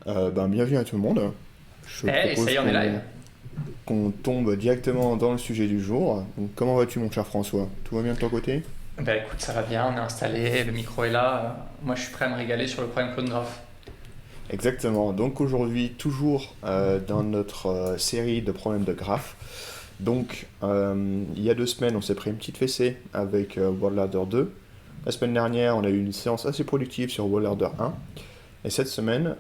Bienvenue à tout le monde. Je Eh, et ça propose y est, on est live. qu'on tombe directement dans le sujet du jour. Donc, comment vas-tu, mon cher François? Tout va bien de ton côté? Ben écoute, ça va bien, on est installé, le micro est là. Moi, je suis prêt à me régaler sur le problème Clone Graph. Exactement. Donc aujourd'hui, toujours dans notre série de problèmes de graphes. Donc, il y a 2 semaines, on s'est pris une petite fessée avec World Ladder 2. La semaine dernière, on a eu une séance assez productive sur World Ladder 1. Et cette semaine,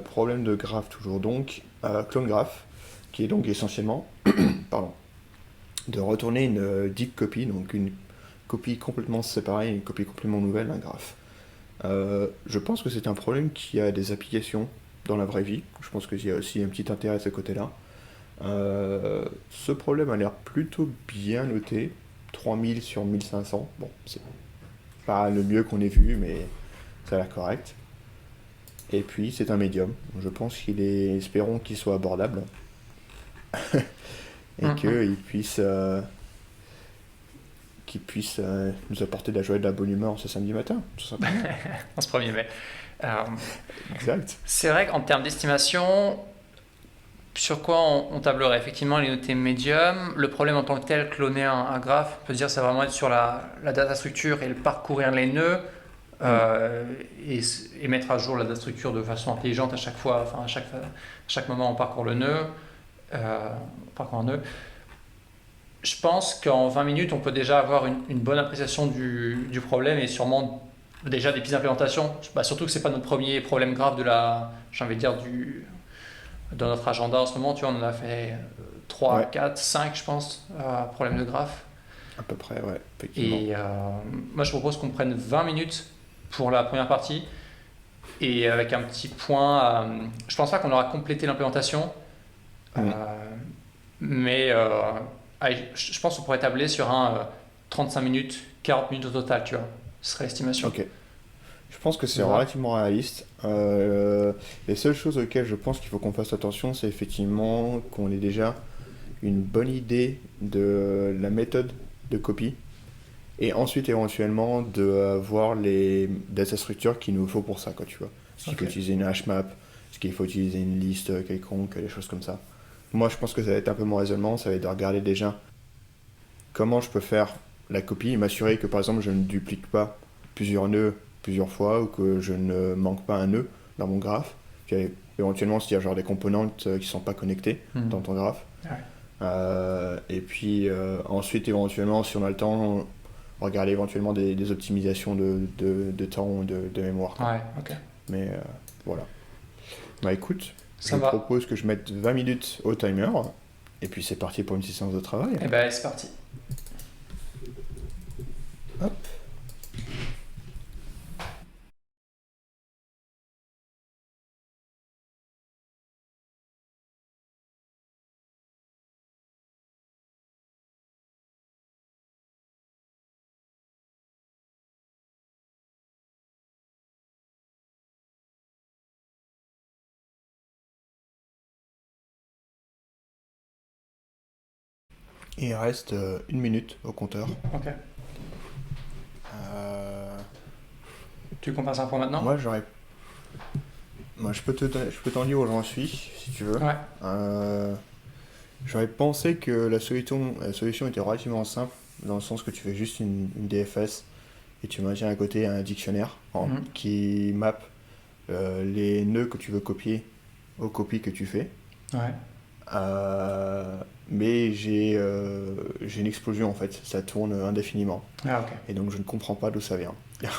problème de graphe toujours donc, clone graph, qui est donc essentiellement, pardon, de retourner une dite copie, donc une copie complètement séparée, une copie complètement nouvelle d'un graphe. Je pense que c'est un problème qui a des applications dans la vraie vie. Je pense qu'il y a aussi un petit intérêt à ce côté-là. Ce problème a l'air plutôt bien noté, 3000 sur 1500. Bon, c'est pas le mieux qu'on ait vu, mais ça a l'air correct. Et puis c'est un médium. Je pense espérons qu'il soit abordable et Mhm. qu'il puisse nous apporter de la joie et de la bonne humeur ce samedi matin, tout simplement. On se 1er mai. Euh, Exact. c'est vrai qu'en termes d'estimation, sur quoi on tablerait? Effectivement, les notés médium. Le problème en tant que tel, cloner un graphe, on peut se dire ça va vraiment être sur la data structure et le parcourir les nœuds Mm. euh, et, et mettre à jour la data structure de façon intelligente à chaque fois, enfin à chaque moment on parcourt le nœud. On parcourt un nœud. Je pense qu'en 20 minutes, on peut déjà avoir une bonne appréciation du problème et sûrement déjà des pistes d'implémentation. Bah, surtout que c'est pas notre premier problème grave j'ai envie de dire, dans notre agenda en ce moment. Tu vois, on en a fait 3, Ouais, 4, 5, je pense, problèmes de graphe. à peu près, ouais, effectivement. Et moi, je propose qu'on prenne 20 minutes pour la première partie et avec un petit point. Je pense pas qu'on aura complété l'implémentation, euh, Mm. mais allez, je pense qu'on pourrait tabler sur un 35 minutes, 40 minutes au total, tu vois. Ce serait l'estimation. Ok. Je pense que Ça c'est te va? relativement réaliste. Les seules choses auxquelles je pense qu'il faut qu'on fasse attention, c'est effectivement qu'on ait déjà une bonne idée de la méthode de copie. Et ensuite, éventuellement, de voir les data structures qu'il nous faut pour ça, quoi, tu vois. Est-ce qu'il faut Ok. utiliser une hash map? Est-ce qu'il faut utiliser une liste quelconque? Des choses comme ça. Moi, je pense que ça va être un peu mon raisonnement. Ça va être de regarder déjà comment je peux faire la copie et m'assurer que, par exemple, je ne duplique pas plusieurs nœuds plusieurs fois ou que je ne manque pas un nœud dans mon graphe. Puis, éventuellement, s'il y a genre des composantes qui ne sont pas connectées Hmm. dans ton graphe. Ouais. Et puis ensuite, éventuellement, si on a le temps, regarder éventuellement des optimisations de temps, de mémoire, quoi. Ouais, ok. Mais voilà. Bah écoute, Ça je va. propose que je mette 20 minutes au timer. Et puis c'est parti pour une petite séance de travail. Et ben, c'est parti. Hop. Et il reste 1 minute au compteur. Ok. Euh, Tu veux qu'on fasse un point maintenant? moi, j'aurais. Moi, je peux t'en dire où j'en suis, si tu veux. Ouais. Euh, J'aurais pensé que la solution était relativement simple, dans le sens que tu fais juste une DFS et tu maintiens à côté un dictionnaire Mhm. qui map les nœuds que tu veux copier aux copies que tu fais. Ouais. Euh, mais j'ai une explosion en fait, ça tourne indéfiniment. Ah, ok. Et donc je ne comprends pas d'où ça vient. Ok.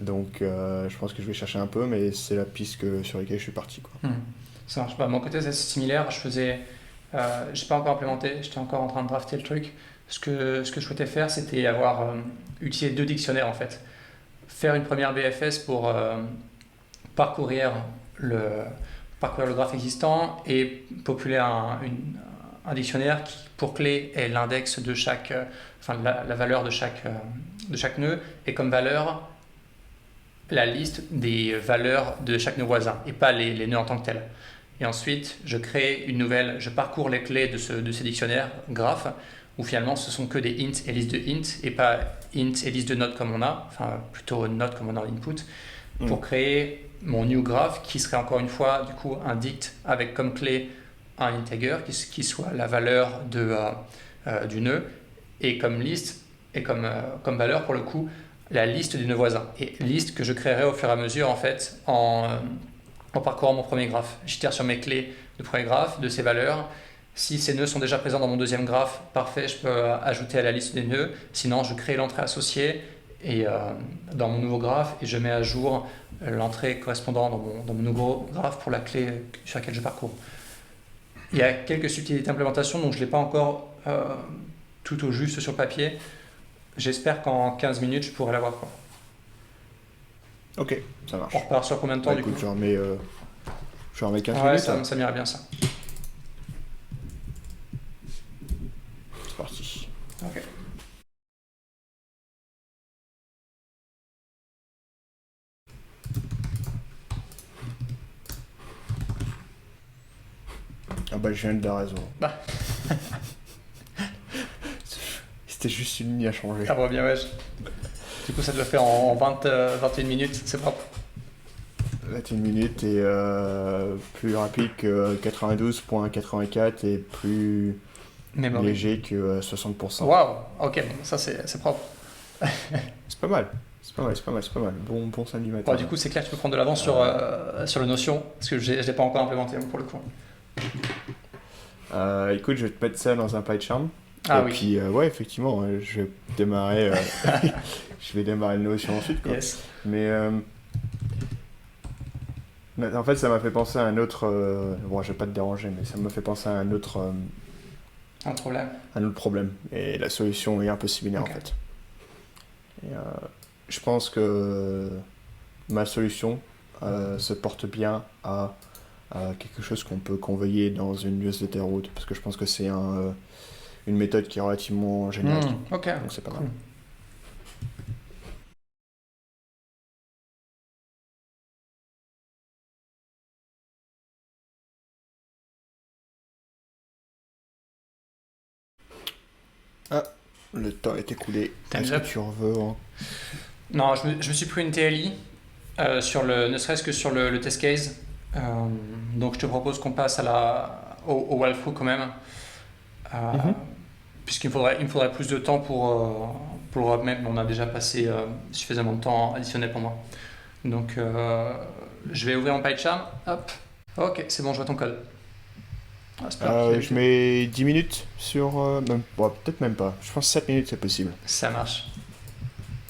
Donc je pense que je vais chercher un peu, mais c'est la piste sur laquelle je suis parti, quoi. Hmm. Ça marche pas. De mon côté, c'est similaire. J'ai pas encore implémenté. J'étais encore en train de drafter le truc. Ce que je souhaitais faire, c'était utilisé deux dictionnaires en fait. Faire une première BFS pour parcourir le, parcourir le graphe existant et populer un dictionnaire qui, pour clé, est l'index de chaque, enfin la valeur de chaque nœud et comme valeur la liste des valeurs de chaque nœud voisin et pas les nœuds en tant que tels. Et ensuite, je parcours les clés de ces dictionnaires graphes où finalement ce sont que des int et listes de int et pas int et liste de notes comme on a, enfin plutôt notes comme on a en input. pour créer mon new graph qui serait encore une fois du coup un dict avec comme clé un integer qui soit la valeur du nœud et comme liste et comme valeur pour le coup la liste des nœuds voisins et liste que je créerai au fur et à mesure en fait en parcourant mon premier graphe. J'itère sur mes clés de premier graphe, de ces valeurs. Si ces nœuds sont déjà présents dans mon deuxième graphe, parfait, je peux ajouter à la liste des nœuds. Sinon, je crée l'entrée associée et, dans mon nouveau graphe et je mets à jour l'entrée correspondant dans mon nouveau graphe pour la clé sur laquelle je parcours. Il y a quelques subtilités d'implémentation, donc je ne l'ai pas encore tout au juste sur papier. J'espère qu'en 15 minutes, je pourrai l'avoir. Ok, ça marche. On repart sur combien de temps Bah, du écoute, coup je remets 15 Ouais, minutes. ça m'irait bien ça. C'est parti. Ok. Ah bah, je viens de la raison. Bah. C'était juste une ligne à changer. Ah bah bien ouais. Du coup ça doit faire en 21 minutes, c'est propre. 21 minutes et plus rapide que 92.84 et plus Mémoire. léger que 60%. Waouh, ok, bon, ça c'est propre. C'est pas mal. C'est pas mal. Bon samedi matin. Bon, du coup c'est clair que tu peux prendre de l'avance sur le Notion, parce que je l'ai pas encore implémenté pour le coup. Écoute, je vais te mettre ça dans un PyCharm. Ah et oui. puis, ouais, effectivement, je vais démarrer, je vais démarrer le Notion ensuite. Quoi. Yes. Mais en fait, ça m'a fait penser à un autre. Bon, je vais pas te déranger, mais ça m'a fait penser à un autre problème. Et la solution est un peu similaire Ok. en fait. Et, je pense que ma solution se porte bien à quelque chose qu'on peut conveyer dans une newsletter route, parce que je pense que c'est une méthode qui est relativement générique. Ok. Donc c'est pas mal. Cool. Le temps est écoulé. T'as Est-ce déjà- que tu en veux Non, je me suis pris une TLI, ne serait-ce que sur le test case. Donc je te propose qu'on passe au walkthrough quand même. Mhm. Puisqu'il il me faudrait plus de temps pour le roadmap, mais on a déjà passé suffisamment de temps additionnel pour moi. Donc je vais ouvrir mon PyCharm. Hop. Ok, c'est bon, je vois ton code. Ah, c'est pas grave, Je mets 10 minutes sur... peut-être même pas. Je pense 7 minutes c'est possible. Ça marche.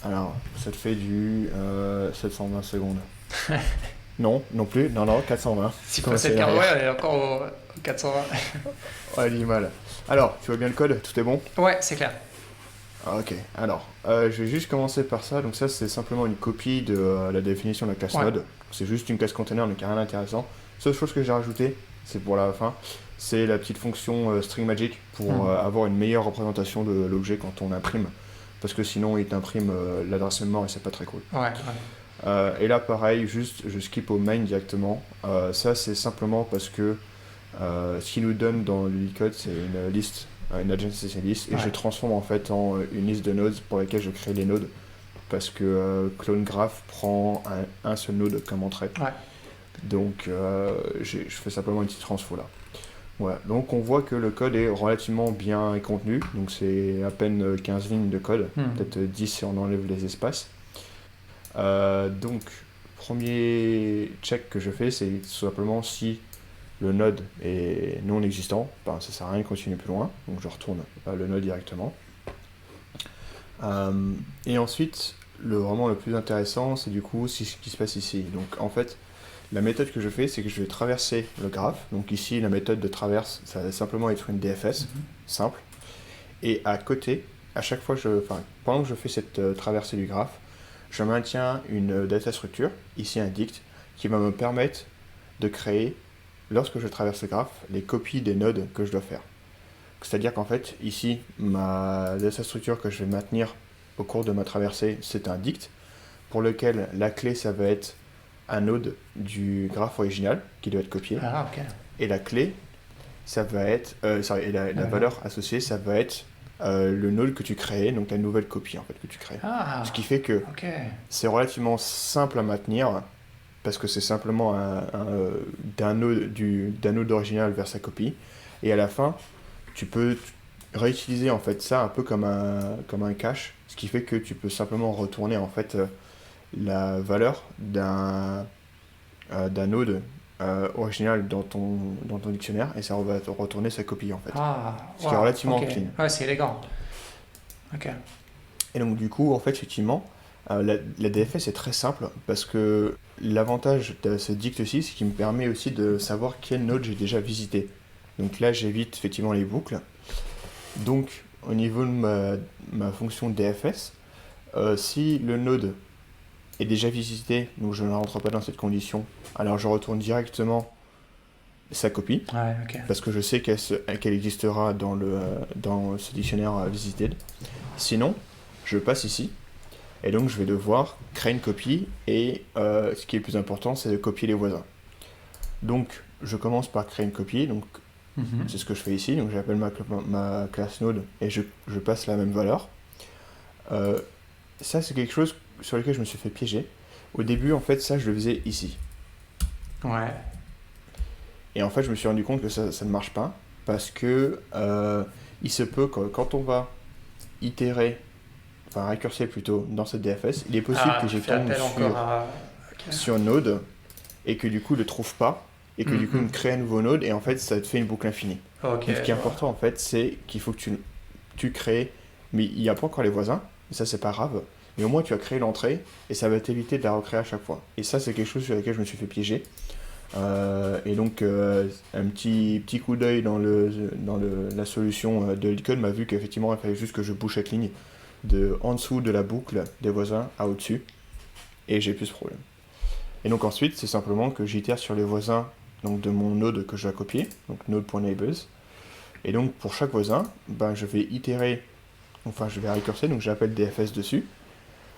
Alors, ça te fait du 720 secondes. Non plus. Non, 420. Si Comment c'est c'est carré, derrière. elle est encore au 420. Ouais, elle est mal. Alors, tu vois bien le code? Tout est bon? Ouais, c'est clair. Ah, ok. Alors, je vais juste commencer par ça. Donc ça, c'est simplement une copie de la définition de la classe Ouais. node. C'est juste une classe container, donc il n'y a rien d'intéressant. Seule chose que j'ai rajouté, c'est pour la fin, c'est la petite fonction string magic pour avoir une meilleure représentation de l'objet quand on imprime. Parce que sinon, il t'imprime l'adresse mémoire et c'est pas très cool. Ouais. Et là, pareil, juste, je skip au main directement. Ça, c'est simplement parce que ce qu'il nous donne dans l'Unicode, c'est une liste, une adjacency list, et Ouais. je transforme en fait en une liste de nodes pour lesquelles je crée les nodes, parce que Clone Graph prend un seul node comme entrée. Ouais. Donc, je fais simplement une petite transfo là. Voilà. Donc, on voit que le code est relativement bien contenu, donc c'est à peine 15 lignes de code, peut-être 10 si on enlève les espaces. Donc, premier check que je fais, c'est tout simplement si le node est non existant, ben, ça sert à rien de continuer plus loin, donc je retourne le node directement. Et ensuite, vraiment le plus intéressant, c'est du coup ce qui se passe ici. Donc en fait, la méthode que je fais, c'est que je vais traverser le graphe. Donc ici, la méthode de traverse, ça va simplement être une DFS, simple. Et à côté, à chaque fois, pendant que je fais cette traversée du graphe, je maintiens une data structure, ici un dict, qui va me permettre de créer, lorsque je traverse le graphe, les copies des nodes que je dois faire. C'est-à-dire qu'en fait, ici, ma data structure que je vais maintenir au cours de ma traversée, c'est un dict, pour lequel la clé, ça va être un node du graphe original, qui doit être copié, Ah, ok. et la clé, ça va être, la valeur associée, ça va être le node que tu crées, donc la nouvelle copie en fait que tu crées. Ah, Ce qui fait que ok. c'est relativement simple à maintenir parce que c'est simplement d'un node original vers sa copie. Et à la fin, tu peux réutiliser en fait ça un peu comme un cache, ce qui fait que tu peux simplement retourner en fait la valeur d'un node original dans ton dictionnaire et ça va te retourner sa copie en fait. Ah, Ce qui est wow, relativement ok. clean. Ouais, c'est élégant. Ok. Et donc du coup, en fait, effectivement, la DFS est très simple parce que l'avantage de ce dict-ci, c'est qu'il me permet aussi de savoir quel node j'ai déjà visité. Donc là, j'évite effectivement les boucles. Donc au niveau de ma fonction DFS, si le node est déjà visité, donc je ne rentre pas dans cette condition, alors je retourne directement sa copie Ouais, ok. parce que je sais qu'elle existera dans ce dictionnaire visited. Sinon, je passe ici. Et donc je vais devoir créer une copie et ce qui est le plus important c'est de copier les voisins. Donc je commence par créer une copie, donc Mhm. c'est ce que je fais ici, donc j'appelle ma classe node et je passe la même valeur. Euh, Ça c'est quelque chose sur lequel je me suis fait piéger. Au début en fait ça je le faisais ici. Ouais. Et en fait je me suis rendu compte que ça ne marche pas parce que il se peut que quand on va itérer, enfin récurser plutôt dans cette DFS, il est possible que Ah, je tu fais tombe appel encore à. Ok. sur Node et que du coup il le trouve pas et que du coup il me Mhm. crée un nouveau node et en fait ça te fait une boucle infinie. Ok, Donc ce qui je est vois. important en fait c'est qu'il faut que tu crées, mais il n'y a pas encore les voisins, et ça c'est pas grave, mais au moins tu as créé l'entrée et ça va t'éviter de la recréer à chaque fois. Et ça c'est quelque chose sur lequel je me suis fait piéger. Et donc un petit coup d'œil la solution de Liquid m'a vu qu'effectivement il fallait juste que je bouge cette ligne de en dessous de la boucle des voisins à au-dessus et j'ai plus ce problème. Et donc ensuite, c'est simplement que j'itère sur les voisins donc de mon node que je dois copier, donc node.neighbors. Et donc pour chaque voisin, ben, je vais itérer, enfin je vais récurser, donc j'appelle DFS dessus.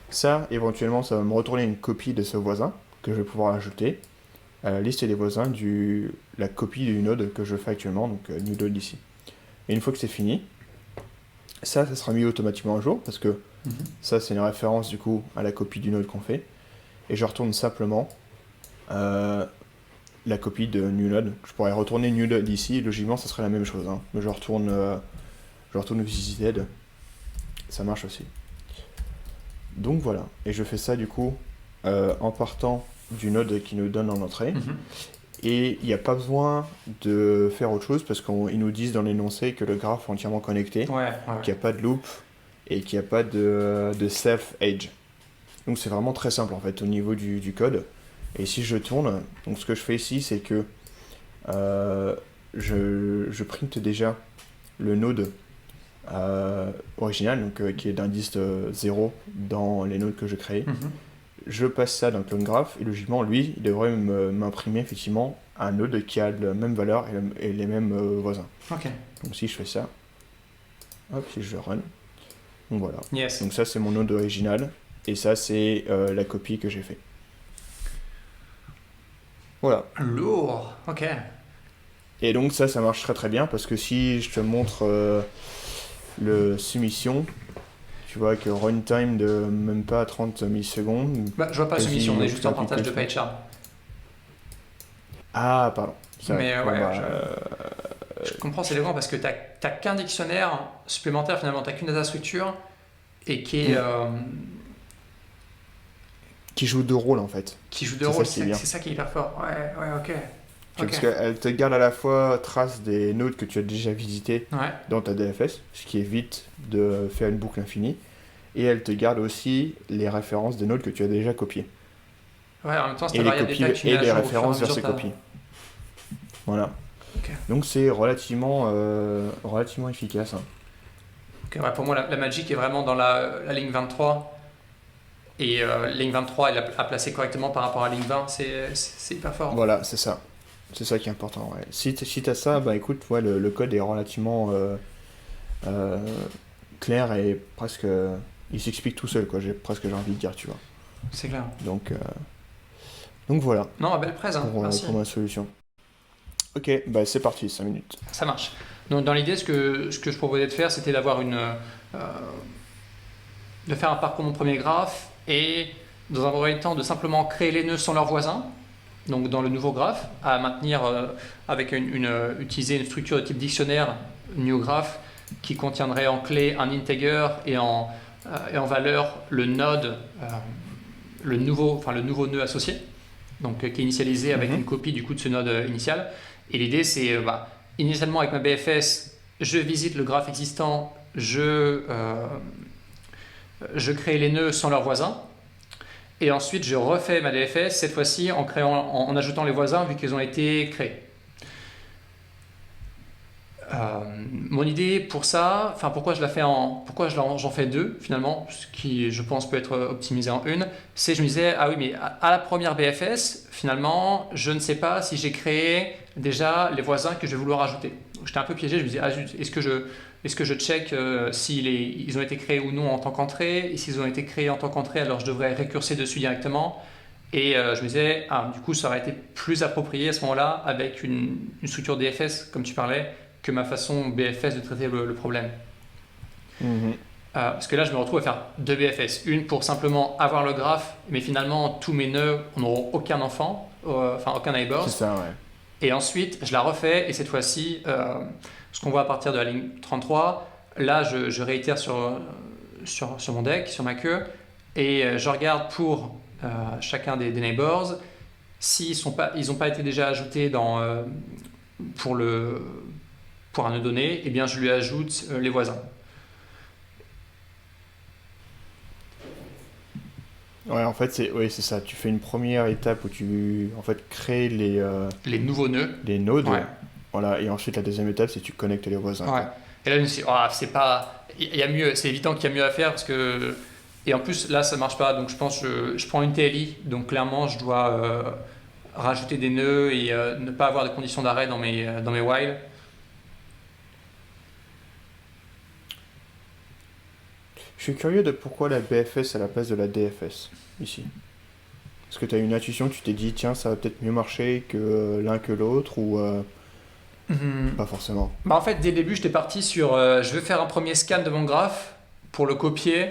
Ça, éventuellement, ça va me retourner une copie de ce voisin que je vais pouvoir ajouter à la liste des voisins la copie du node que je fais actuellement, donc new node ici. Et une fois que c'est fini, ça sera mis automatiquement à jour parce que Mhm. ça c'est une référence du coup à la copie du node qu'on fait. Et je retourne simplement la copie de new node. Je pourrais retourner new node ici, logiquement ça serait la même chose. Hein. Mais je retourne visited, ça marche aussi. Donc voilà, et je fais ça du coup en partant du node qui nous donne en entrée. Mhm. Et il n'y a pas besoin de faire autre chose parce qu'ils nous disent dans l'énoncé que le graphe est entièrement connecté, Ouais, qu'il n'y a pas de loop et qu'il n'y a pas de self-edge. Donc c'est vraiment très simple en fait au niveau du code. Et si je tourne, donc ce que je fais ici c'est que je printe déjà le node original, donc, qui est d'indice 0 dans les nodes que je crée. Mhm. Je passe ça dans Clone Graph et logiquement lui il devrait m'imprimer effectivement un node qui a la même valeur et les mêmes voisins. Ok. Donc si je fais ça, hop, si je run, donc voilà. Yes. Donc ça c'est mon node original et ça c'est la copie que j'ai fait. Voilà. Lourd. Ok. Et donc ça marche très très bien parce que si je te montre le soumission, tu vois que runtime de même pas 30 millisecondes. Bah, je vois pas quasi soumission, on est juste en partage de application. PyCharm. Ah pardon. Mais bon, ouais, bah, je comprends, c'est élégant parce que t'as qu'un dictionnaire supplémentaire finalement, t'as qu'une data structure et qui joue deux rôles en fait. qui joue deux C'est ça rôles, qui est bien. c'est ça qui est hyper fort. Ouais, ok. Tu vois, Ok. parce qu'elle te garde à la fois trace des nodes que tu as déjà visités Ouais. dans ta DFS, ce qui évite de faire une boucle infinie, et elle te garde aussi les références des nodes que tu as déjà copiées. Ouais, en même temps, c'est Et ta les variable copies d'état que tu mets et à les jour au fur et à références vers mesure ces de ta- copies. Voilà. Ok. Donc c'est relativement efficace. Hein. Ok, ouais, pour moi, la magic est vraiment dans la ligne 23. Et ligne 23, elle a placé correctement par rapport à ligne 20. C'est hyper fort. Voilà, c'est ça. C'est ça qui est important. Ouais. Si t'as ça, bah écoute, ouais, le code est relativement euh, clair et presque. Il s'explique tout seul, quoi. J'ai envie de dire, tu vois. C'est clair. Donc voilà Non, belle presse, hein. Merci. pour ma solution. Ok, bah c'est parti, 5 minutes. Ça marche. Donc dans l'idée, ce que je proposais de faire, c'était de faire un parcours mon premier graphe et dans un premier temps de simplement créer les nœuds sans leurs voisins, donc dans le nouveau graphe, à maintenir avec utiliser une structure de type dictionnaire new graph qui contiendrait en clé un integer et en valeur le node, le nouveau nœud associé, donc qui est initialisé avec une copie du coup de ce node initial. Et l'idée c'est initialement avec ma BFS, je visite le graphe existant, je crée les nœuds sans leurs voisins. Et ensuite, je refais ma DFS, cette fois-ci en ajoutant les voisins vu qu'ils ont été créés. Mon idée pour ça, pourquoi j'en fais deux finalement, ce qui je pense peut être optimisé en une, c'est je me disais, ah oui, mais à la première BFS, finalement, je ne sais pas si j'ai créé déjà les voisins que je vais vouloir ajouter. J'étais un peu piégé, je me disais, est-ce que je check ils ont été créés ou non en tant qu'entrée, et s'ils ont été créés en tant qu'entrée, alors je devrais récurser dessus directement. Et je me disais, du coup, ça aurait été plus approprié à ce moment-là avec une structure DFS, comme tu parlais, que ma façon BFS de traiter le problème. Parce que là, je me retrouve à faire deux BFS. Une pour simplement avoir le graphe, mais finalement, tous mes nœuds n'auront aucun enfant, aucun neighbor. C'est ça, ouais. Et ensuite, je la refais, et cette fois-ci, ce qu'on voit à partir de la ligne 33, là, je réitère sur mon deck, sur ma queue, et je regarde pour chacun des neighbors, s'ils n'ont pas été déjà ajoutés pour un nœud donné, eh bien je lui ajoute les voisins. Ouais, en fait, c'est ça. Tu fais une première étape où tu crées les nouveaux nœuds. Les nodes. Ouais. Voilà, et ensuite, la deuxième étape, c'est tu connectes les voisins. Ouais. Et là, je me suis dit, c'est pas. Il y a mieux, c'est évident qu'il y a mieux à faire parce que. Et en plus, là, ça marche pas. Donc, je pense que je prends une TLI. Donc, clairement, je dois rajouter des nœuds et ne pas avoir de conditions d'arrêt dans mes while. Je suis curieux de pourquoi la BFS à la place de la DFS, ici. Est-ce que tu as une intuition, tu t'es dit, tiens, ça va peut-être mieux marcher que l'un que l'autre, ou pas forcément? En fait, dès le début, j'étais parti sur je vais faire un premier scan de mon graphe pour le copier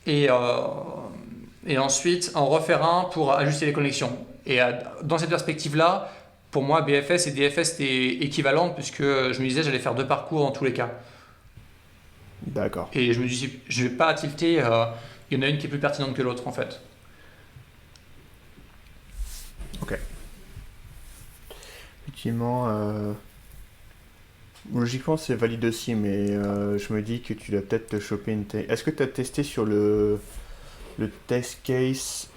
et ensuite en refaire un pour ajuster les connexions. Et dans cette perspective-là, pour moi, BFS et DFS étaient équivalentes puisque je me disais j'allais faire deux parcours dans tous les cas. D'accord. Et je me dis, je vais pas tilter, il y en a une qui est plus pertinente que l'autre en fait. Ok. Effectivement, logiquement c'est valide aussi, mais je me dis que tu dois peut-être te choper une... Est-ce que tu as testé sur le test case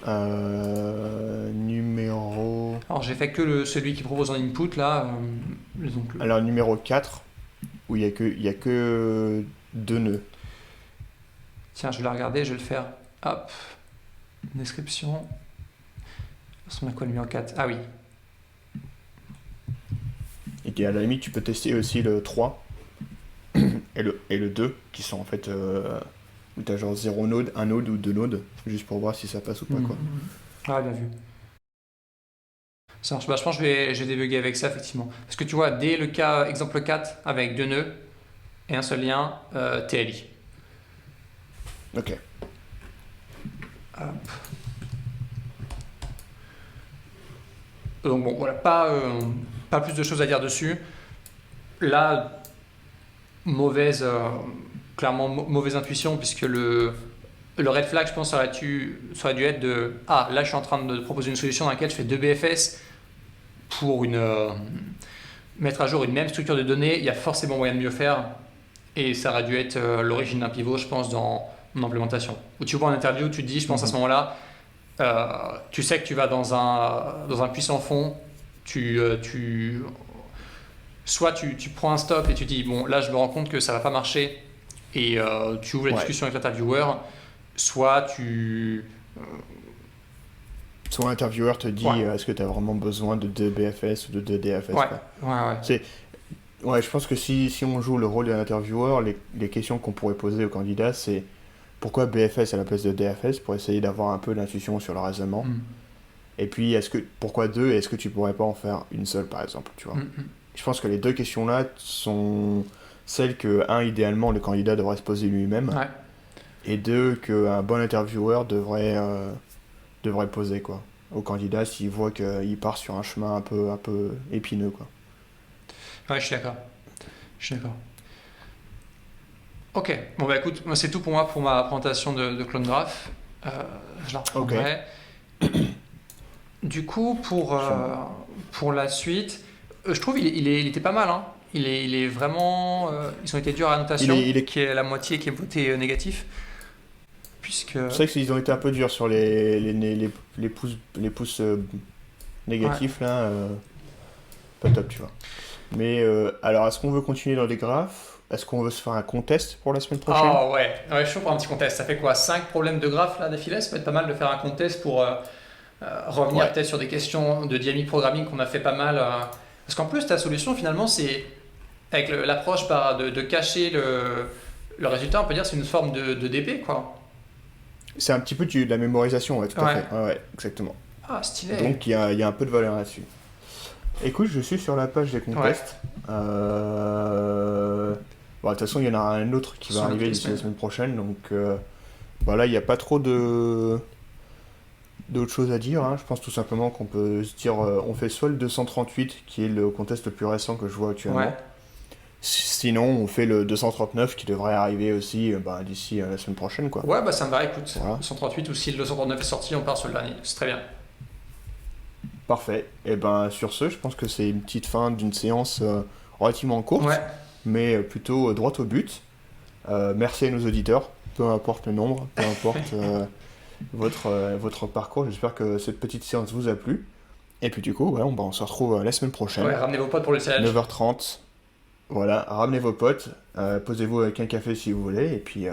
numéro... Alors j'ai fait que celui qui propose en input là. Alors numéro 4, où il y a que deux nœuds. Tiens, je vais la regarder, je vais le faire. Hop, description. On a quoi le numéro 4? Ah oui. Et à la limite, tu peux tester aussi le 3 et le 2, qui sont en fait où tu as genre 0 node, 1 node ou 2 nodes, juste pour voir si ça passe ou pas. Quoi. Ah, bien vu. Ça marche. Je pense que je vais débugger avec ça, effectivement. Parce que tu vois, dès le cas exemple 4, avec deux nœuds et un seul lien, TLI. Ok. Hop. Donc bon, voilà, pas plus de choses à dire dessus. Là, clairement mauvaise intuition, puisque le red flag, je pense, ça aurait dû être de « Ah, là, je suis en train de proposer une solution dans laquelle je fais deux BFS pour mettre à jour une même structure de données. Il y a forcément moyen de mieux faire. » Et ça aurait dû être l'origine d'un pivot, je pense, dans mon implémentation. Où tu vois en interview, tu te dis, je pense à ce moment-là, tu sais que tu vas dans un puissant fond, soit tu prends un stop et tu dis bon là je me rends compte que ça va pas marcher et tu ouvres la discussion avec l'intervieweur, soit l'intervieweur te dit est-ce que tu as vraiment besoin de 2 BFS ou de 2 DFS. Je pense que si on joue le rôle de l'intervieweur, les questions qu'on pourrait poser au candidat, c'est pourquoi BFS à la place de DFS, pour essayer d'avoir un peu d'intuition sur le raisonnement. Et puis pourquoi 2, est-ce que tu pourrais pas en faire une seule par exemple, tu vois. je pense que les deux questions-là sont celles que, un, idéalement, le candidat devrait se poser lui-même, Ouais. et deux, qu'un bon intervieweur devrait poser, quoi, au candidat s'il voit qu'il part sur un chemin un peu épineux, quoi. Ouais, je suis d'accord. Je suis d'accord. Ok, bon bah écoute, moi c'est tout pour moi pour ma présentation de Clone Graph. Euh, je la Ok. reprendrai. Du coup, pour la suite, je trouve il était pas mal. Hein. Il est vraiment. Ils ont été durs à la notation, Il est... qui est la moitié qui est voté négatif. Puisque. C'est vrai qu'ils ont été un peu durs sur les pouces négatifs, là. Pas top, tu vois. Mais alors, est-ce qu'on veut continuer dans les graphes? Est-ce qu'on veut se faire un contest pour la semaine prochaine? Ah ouais, ouais, je suis chaud pour un petit contest. Ça fait quoi? 5 problèmes de graphe là d'affilée? Ça peut être pas mal de faire un contest pour revenir Ouais. peut-être sur des questions de dynamic programming qu'on a fait pas mal. Parce qu'en plus, ta solution finalement, c'est avec l'approche de cacher le résultat, on peut dire que c'est une forme de DP quoi. C'est un petit peu de la mémorisation, ouais, tout à Ouais. fait. Ouais, ouais, exactement. Ah, stylé. Donc, il y a un peu de valeur là-dessus. Écoute, je suis sur la page des contests. Bon, de toute façon, il y en a un autre qui va Sur arriver les d'ici la semaines. semaine prochaine. Donc, voilà, il n'y a pas trop d'autres choses à dire. Hein. Je pense tout simplement qu'on peut se dire on fait soit le 238, qui est le contest le plus récent que je vois actuellement. Ouais. Sinon, on fait le 239 qui devrait arriver aussi d'ici la semaine prochaine, quoi. Ouais, bah ça me va, écoute. Voilà. 238 ou si le 239 est sorti, on part sur le dernier. C'est très bien. Parfait. Et ben sur ce, je pense que c'est une petite fin d'une séance relativement courte, Ouais. mais plutôt droite au but. Merci à nos auditeurs, peu importe le nombre, peu importe votre parcours. J'espère que cette petite séance vous a plu. Et puis du coup, ouais, on se retrouve la semaine prochaine, Ouais, ramenez vos potes pour le challenge. 9h30. Voilà, ramenez vos potes, posez-vous avec un café si vous voulez, et puis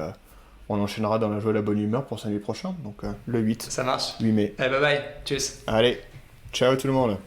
on enchaînera dans la joie et la bonne humeur pour samedi prochain, donc le 8 Ça marche. mai. Allez, bye bye. Tchuss. Allez, ciao tout le monde.